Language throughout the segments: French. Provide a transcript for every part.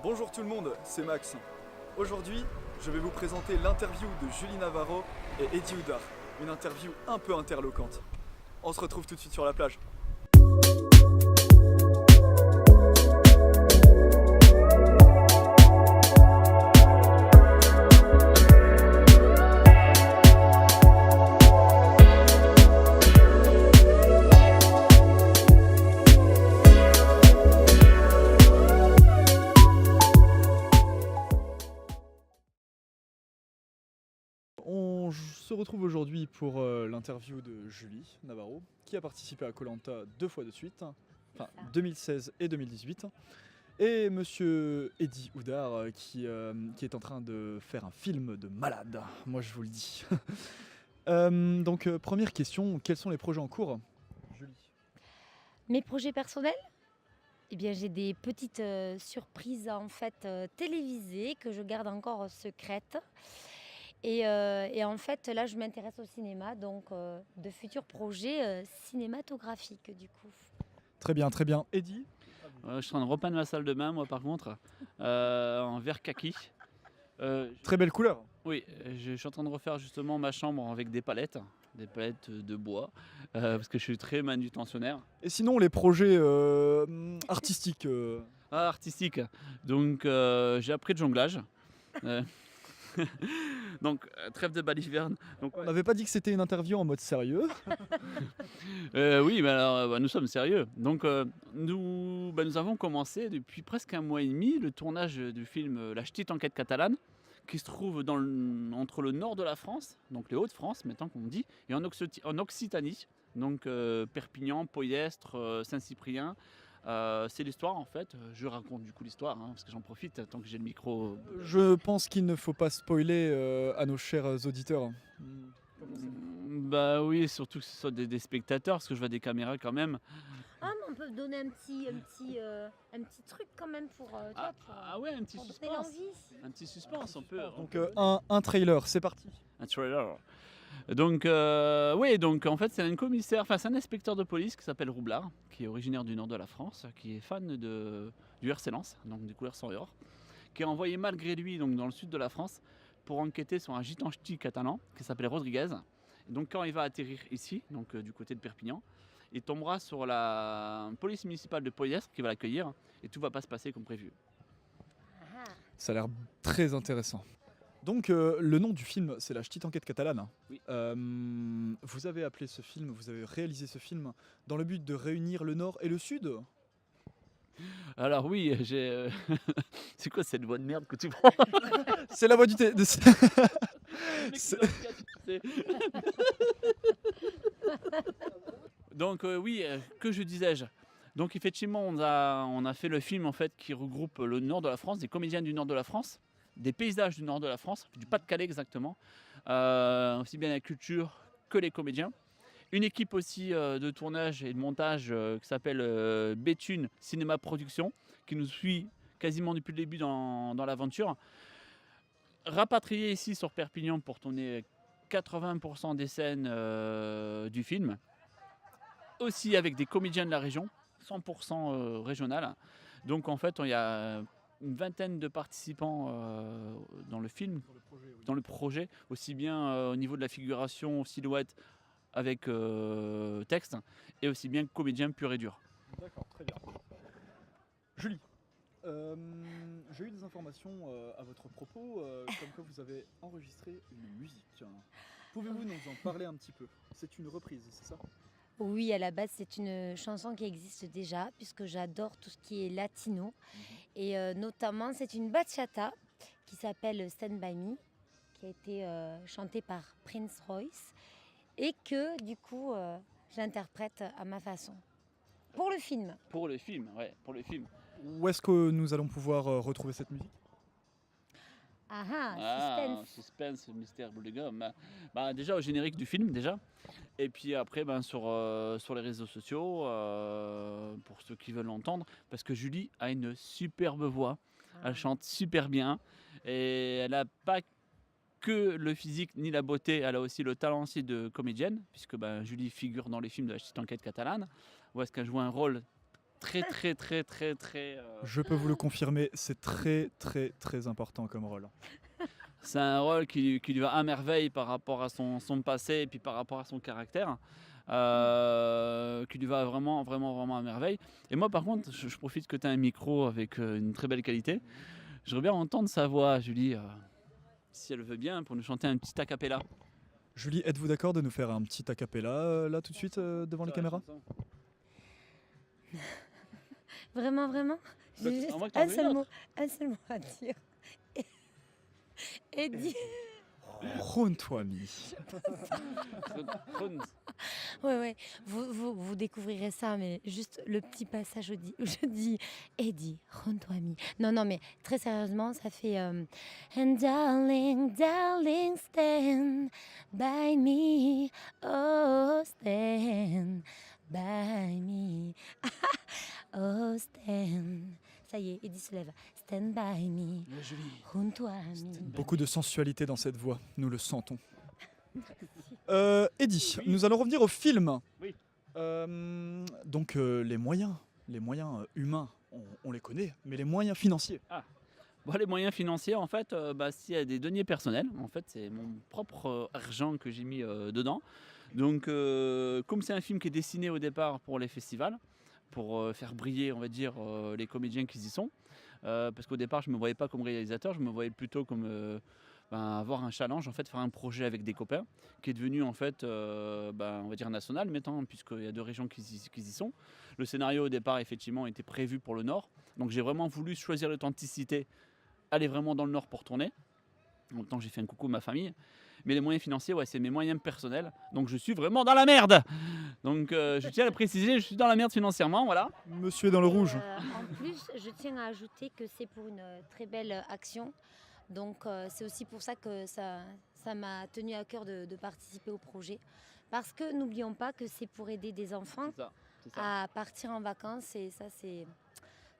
Bonjour tout le monde, c'est Max. Aujourd'hui, je vais vous présenter l'interview de Julie Navarro et Eddie Houdard, une interview un peu interloquante. On se retrouve tout de suite sur la plage. On se retrouve aujourd'hui pour l'interview de Julie Navarro, qui a participé à Koh-Lanta 2 fois de suite, enfin 2016 et 2018. Et monsieur Eddie Houdard qui est en train de faire un film de malade, moi je vous le dis. Donc première question, quels sont les projets en cours, Julie? Mes projets personnels? Eh bien, j'ai des petites surprises en fait télévisées que je garde encore secrètes. Et en fait, là, je m'intéresse au cinéma, donc de futurs projets cinématographiques du coup. Très bien, très bien. Eddie? Je suis en train de repeindre ma salle de bain, moi, par contre, en vert kaki. Très belle couleur. Oui, je suis en train de refaire justement ma chambre avec des palettes de bois, parce que je suis très manutentionnaire. Et sinon, les projets artistiques Artistique, donc j'ai appris le jonglage. Euh, donc, trêve de baliverne. Donc, On n'avait pas dit que c'était une interview en mode sérieux. oui, mais alors, nous sommes sérieux. Donc, nous avons commencé depuis presque un mois et demi le tournage du film La Petite Enquête catalane, qui se trouve entre le nord de la France, donc les Hauts-de-France, maintenant qu'on dit, et en Occitanie, donc Perpignan, Poyestre, Saint-Cyprien. C'est l'histoire en fait, je raconte du coup l'histoire, parce que j'en profite tant que j'ai le micro. Je pense qu'il ne faut pas spoiler à nos chers auditeurs. Bah oui, surtout que ce soit des spectateurs, parce que je vois des caméras quand même. Ah, mais on peut donner un petit truc quand même pour toi, Ouais, un petit pour donner suspense. l'envie. Un petit suspense, on peut. Donc un trailer, c'est parti. Un trailer. Donc, oui, donc en fait, c'est un commissaire, enfin, c'est un inspecteur de police qui s'appelle Roublard, qui est originaire du nord de la France, qui est fan du RC Lens, donc des couleurs sans et or, qui est envoyé malgré lui donc, dans le sud de la France pour enquêter sur un gitan ch'ti catalan qui s'appelait Rodriguez. Et donc, quand il va atterrir ici, donc du côté de Perpignan, il tombera sur la police municipale de Poyestre qui va l'accueillir et tout va pas se passer comme prévu. Ah, Ça a l'air très intéressant. Donc le nom du film, c'est La Petite Enquête catalane. Oui. Vous avez appelé ce film, vous avez réalisé ce film dans le but de réunir le Nord et le Sud. Alors oui, j'ai... c'est quoi cette voix de merde que tu prends? C'est la voix du Donc oui, que je disais-je? Donc effectivement, on a fait le film en fait qui regroupe le nord de la France, des comédiens du nord de la France, des paysages du nord de la France, du Pas-de-Calais exactement, aussi bien la culture que les comédiens. Une équipe aussi de tournage et de montage qui s'appelle Béthune Cinéma Production, qui nous suit quasiment depuis le début dans l'aventure. Rapatrié ici sur Perpignan pour tourner 80% des scènes du film. Aussi avec des comédiens de la région, 100% régional. Donc en fait, il y a une vingtaine de participants dans le film, dans le projet, aussi bien au niveau de la figuration, silhouette avec texte, et aussi bien comédien pur et dur. D'accord, très bien. Julie, j'ai eu des informations à votre propos, comme quoi vous avez enregistré une musique. Pouvez-vous nous en parler un petit peu? C'est une reprise, c'est ça? oui, à la base, c'est une chanson qui existe déjà, puisque j'adore tout ce qui est latino. Et notamment, c'est une bachata qui s'appelle Stand By Me, qui a été chantée par Prince Royce, et que du coup, j'interprète à ma façon. Pour le film. Pour le film, ouais, pour le film. Où est-ce que nous allons pouvoir retrouver cette musique? Suspense, mystère, boule de gomme. Déjà au générique du film, déjà. Et puis après, sur les réseaux sociaux, pour ceux qui veulent l'entendre, parce que Julie a une superbe voix. Elle chante super bien. Et elle n'a pas que le physique ni la beauté, elle a aussi le talent aussi de comédienne, puisque Julie figure dans les films de La Petite Enquête catalane, où est-ce qu'elle joue un rôle très très très très très. Je peux vous le confirmer, c'est très très très important comme rôle. C'est un rôle qui lui va à merveille par rapport à son passé et puis par rapport à son caractère. Qui lui va vraiment, vraiment, vraiment à merveille. Et moi, par contre, je profite que tu as un micro avec une très belle qualité. J'aimerais bien entendre sa voix, Julie, si elle veut bien, pour nous chanter un petit a cappella. Julie, êtes-vous d'accord de nous faire un petit a cappella là tout de suite devant les caméras? Vraiment, vraiment. Bah, J'ai juste à moins que t'en veux une un seul mot à dire. Eddie. Rhône-toi, Mi. Ouais. Vous découvrirez ça, mais juste le petit passage où je dis Eddie, rends-toi ami. Non, mais très sérieusement, ça fait And darling, darling, stand by me. Oh, stand by me. Oh, stand. Ça y est, Eddie se lève. Stand by me. Julie. Rends-toi ami. Beaucoup de sensualité dans cette voix, nous le sentons. Eddy, Oui. nous allons revenir au film. Oui. Donc les moyens humains, on les connaît, mais les moyens financiers. Bon, les moyens financiers, en fait, s'il y a des deniers personnels, en fait, c'est mon propre argent que j'ai mis dedans. Donc, comme c'est un film qui est dessiné au départ pour les festivals, pour faire briller, on va dire, les comédiens qui y sont, parce qu'au départ, je ne me voyais pas comme réalisateur, je me voyais plutôt comme avoir un challenge, en fait, faire un projet avec des copains, qui est devenu, en fait, on va dire national maintenant, puisqu'il y a 2 régions qui y sont. Le scénario, au départ, effectivement, était prévu pour le Nord. Donc, j'ai vraiment voulu choisir l'authenticité, aller vraiment dans le Nord pour tourner. En même temps, j'ai fait un coucou à ma famille. Mais les moyens financiers, ouais, c'est mes moyens personnels. Donc, je suis vraiment dans la merde. Donc, je tiens à le préciser, je suis dans la merde financièrement, voilà. Monsieur est dans le rouge. En plus, je tiens à ajouter que c'est pour une très belle action. Donc, c'est aussi pour ça que ça m'a tenu à cœur de participer au projet. Parce que n'oublions pas que c'est pour aider des enfants C'est ça. à partir en vacances. Et ça, c'est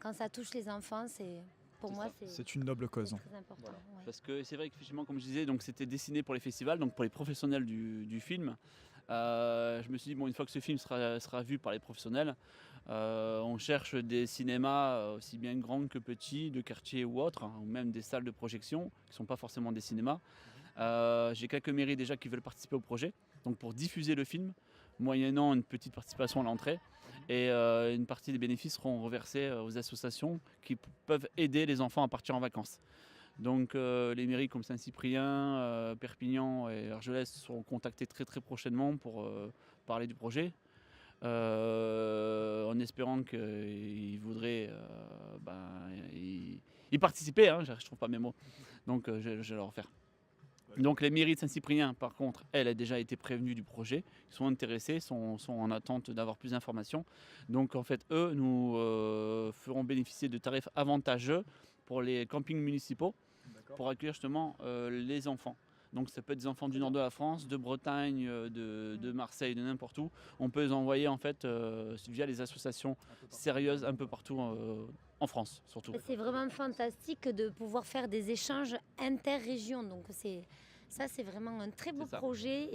quand ça touche les enfants, pour C'est moi, ça. C'est une noble cause. très important. Voilà. Ouais. Parce que c'est vrai qu'effectivement, comme je disais, donc c'était dessiné pour les festivals, donc pour les professionnels du film. Je me suis dit, bon, une fois que ce film sera vu par les professionnels, on cherche des cinémas aussi bien grands que petits, de quartier ou autres, hein, ou même des salles de projection qui ne sont pas forcément des cinémas. J'ai quelques mairies déjà qui veulent participer au projet, donc pour diffuser le film, moyennant une petite participation à l'entrée. Et une partie des bénéfices seront reversés aux associations qui peuvent aider les enfants à partir en vacances. Donc les mairies comme Saint-Cyprien, Perpignan et Argelès seront contactées très très prochainement pour parler du projet. En espérant qu'ils voudraient y participer, hein, je ne trouve pas mes mots. Donc je vais leur faire. Donc les mairies de Saint-Cyprien, par contre, elles ont déjà été prévenues du projet, ils sont intéressés, sont en attente d'avoir plus d'informations. Donc en fait, eux nous feront bénéficier de tarifs avantageux pour les campings municipaux pour accueillir justement les enfants. Donc ça peut être des enfants du nord de la France, de Bretagne, de Marseille, de n'importe où. On peut les envoyer en fait via les associations sérieuses un peu partout en France surtout. C'est vraiment fantastique de pouvoir faire des échanges interrégions. Donc c'est vraiment un très beau C'est ça. projet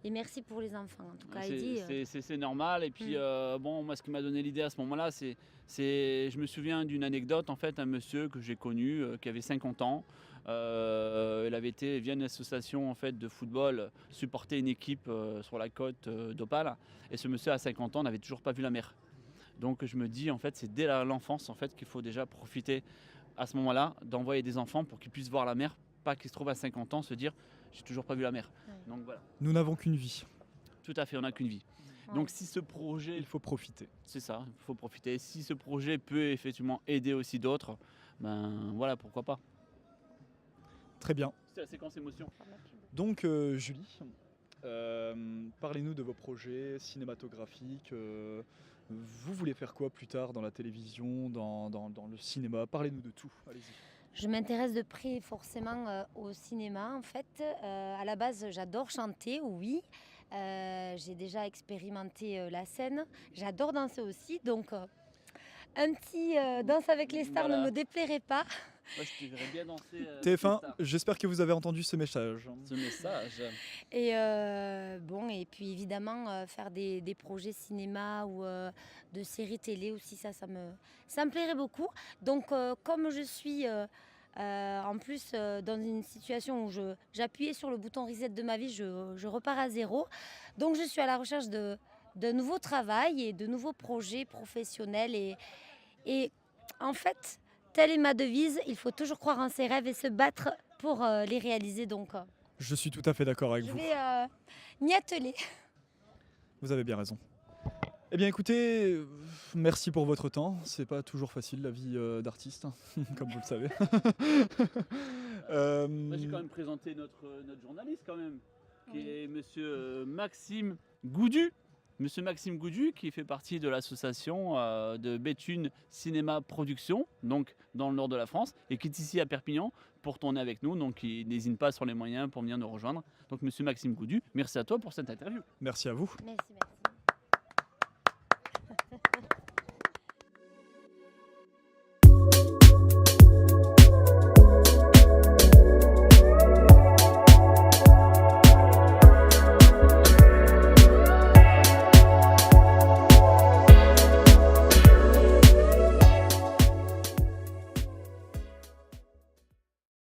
et merci pour les enfants. En tout cas, Eddie, C'est normal. Et puis bon, moi ce qui m'a donné l'idée à ce moment-là, je me souviens d'une anecdote, en fait, un monsieur que j'ai connu qui avait 50 ans. Il avait été via une association en fait, de football supporter une équipe sur la côte d'Opale. Et ce monsieur à 50 ans n'avait toujours pas vu la mer. Donc je me dis en fait c'est dès l'enfance en fait qu'il faut déjà profiter à ce moment-là d'envoyer des enfants pour qu'ils puissent voir la mer, pas qu'ils se trouvent à 50 ans se dire j'ai toujours pas vu la mer. Ouais. Donc voilà. Nous n'avons qu'une vie, Tout à fait, on n'a qu'une vie. Ouais. Donc si ce projet, il faut profiter. c'est ça, il faut profiter. Si ce projet peut effectivement aider aussi d'autres, ben voilà, pourquoi pas. Très bien. C'est la séquence émotion. Donc Julie, parlez-nous de vos projets cinématographiques. Vous voulez faire quoi plus tard dans la télévision, dans le cinéma? Parlez-nous de tout. Allez-y. je m'intéresse de près forcément au cinéma. En fait, à la base, j'adore chanter, oui. J'ai déjà expérimenté la scène. J'adore danser aussi. Donc, un petit danse avec les stars Voilà. ne me déplairait pas. Moi, je te verrais bien danser. TF1, ça. j'espère que vous avez entendu ce message. Ce message. Et bon, et puis évidemment, faire des projets cinéma ou de séries télé aussi, ça me plairait beaucoup. Donc, comme je suis en plus dans une situation où j'appuyais sur le bouton reset de ma vie, je repars à zéro. Donc, je suis à la recherche de nouveaux travail et de nouveaux projets professionnels. Et en fait, telle est ma devise, il faut toujours croire en ses rêves et se battre pour les réaliser. Donc, Je suis tout à fait d'accord avec je vous. vais m'y atteler. Vous avez bien raison. Eh bien écoutez, merci pour votre temps. C'est pas toujours facile la vie d'artiste, comme vous le savez. Moi, j'ai quand même présenté notre journaliste quand même, qui est monsieur Maxime Goudu. Monsieur Maxime Goudu, qui fait partie de l'association de Béthune Cinéma Production, donc dans le nord de la France, et qui est ici à Perpignan pour tourner avec nous. Donc il n'hésite pas sur les moyens pour venir nous rejoindre. Donc monsieur Maxime Goudu, merci à toi pour cette interview. Merci à vous. Merci.